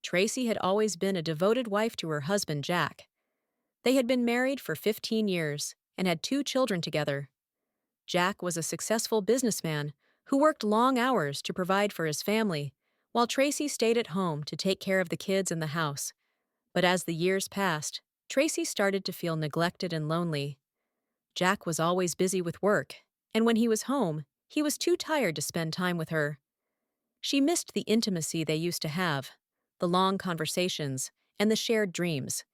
Tracy had always been a devoted wife to her husband, Jack. They had been married for 15 years and had 2 children together. Jack was a successful businessman who worked long hours to provide for his family, while Tracy stayed at home to take care of the kids and the house. But as the years passed, Tracy started to feel neglected and lonely. Jack was always busy with work, and when he was home, he was too tired to spend time with her. She missed the intimacy they used to have, the long conversations, and the shared dreams.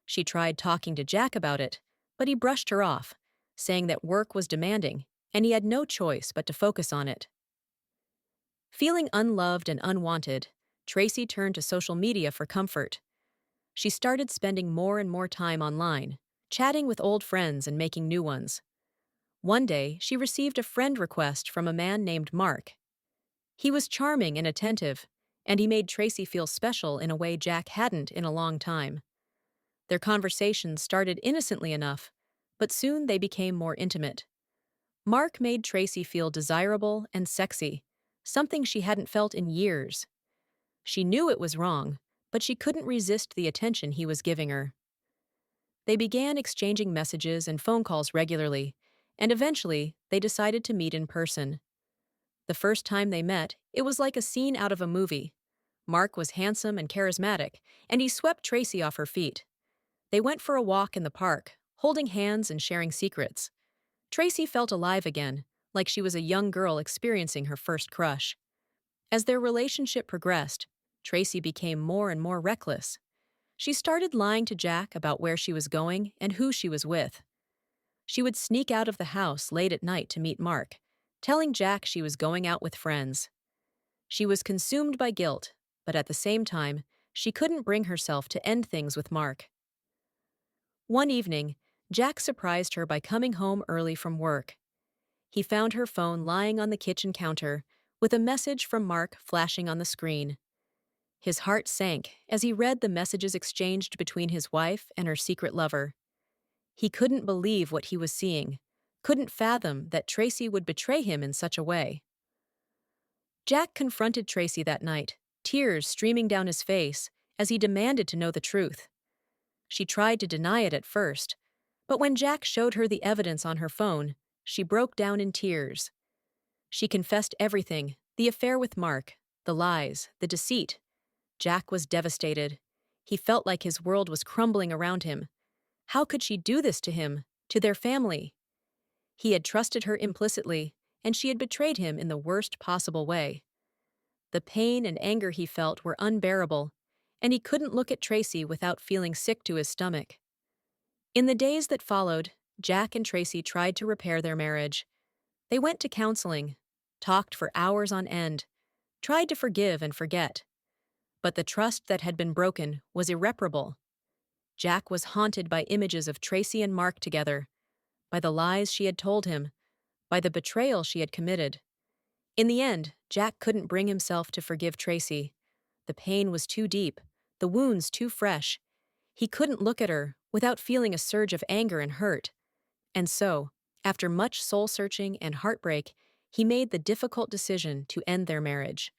She tried talking to Jack about it, but he brushed her off, saying that work was demanding and he had no choice but to focus on it. Feeling unloved and unwanted, Tracy turned to social media for comfort. She started spending more and more time online, chatting with old friends and making new ones. One day, she received a friend request from a man named Mark. He was charming and attentive, and he made Tracy feel special in a way Jack hadn't in a long time. Their conversations started innocently enough, but soon they became more intimate. Mark made Tracy feel desirable and sexy, something she hadn't felt in years. She knew it was wrong, but she couldn't resist the attention he was giving her. They began exchanging messages and phone calls regularly, and eventually they decided to meet in person. The first time they met, it was like a scene out of a movie. Mark was handsome and charismatic, and he swept Tracy off her feet. They went for a walk in the park, holding hands and sharing secrets. Tracy felt alive again, like she was a young girl experiencing her first crush. As their relationship progressed, Tracy became more and more reckless. She started lying to Jack about where she was going and who she was with. She would sneak out of the house late at night to meet Mark, telling Jack she was going out with friends. She was consumed by guilt, but at the same time, she couldn't bring herself to end things with Mark. One evening, Jack surprised her by coming home early from work. He found her phone lying on the kitchen counter, with a message from Mark flashing on the screen. His heart sank as he read the messages exchanged between his wife and her secret lover. He couldn't believe what he was seeing, couldn't fathom that Tracy would betray him in such a way. Jack confronted Tracy that night, tears streaming down his face as he demanded to know the truth. She tried to deny it at first, but when Jack showed her the evidence on her phone, she broke down in tears. She confessed everything, the affair with Mark, the lies, the deceit. Jack was devastated. He felt like his world was crumbling around him. How could she do this to him, to their family? He had trusted her implicitly, and she had betrayed him in the worst possible way. The pain and anger he felt were unbearable, and he couldn't look at Tracy without feeling sick to his stomach. In the days that followed, Jack and Tracy tried to repair their marriage. They went to counseling, talked for hours on end, tried to forgive and forget. But the trust that had been broken was irreparable. Jack was haunted by images of Tracy and Mark together, by the lies she had told him, by the betrayal she had committed. In the end, Jack couldn't bring himself to forgive Tracy. The pain was too deep, the wounds too fresh. He couldn't look at her without feeling a surge of anger and hurt. And so, after much soul-searching and heartbreak, he made the difficult decision to end their marriage.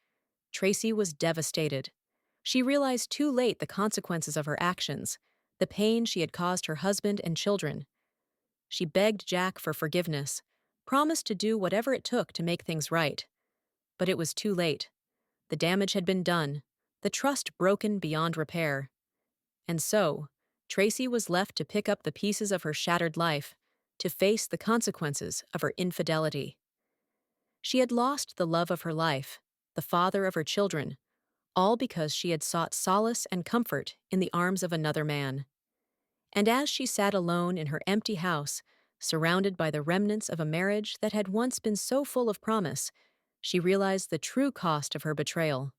Tracy was devastated. She realized too late the consequences of her actions, the pain she had caused her husband and children. She begged Jack for forgiveness, promised to do whatever it took to make things right. But it was too late. The damage had been done, the trust broken beyond repair. And so, Tracy was left to pick up the pieces of her shattered life, to face the consequences of her infidelity. She had lost the love of her life, the father of her children, all because she had sought solace and comfort in the arms of another man. And as she sat alone in her empty house, surrounded by the remnants of a marriage that had once been so full of promise, she realized the true cost of her betrayal.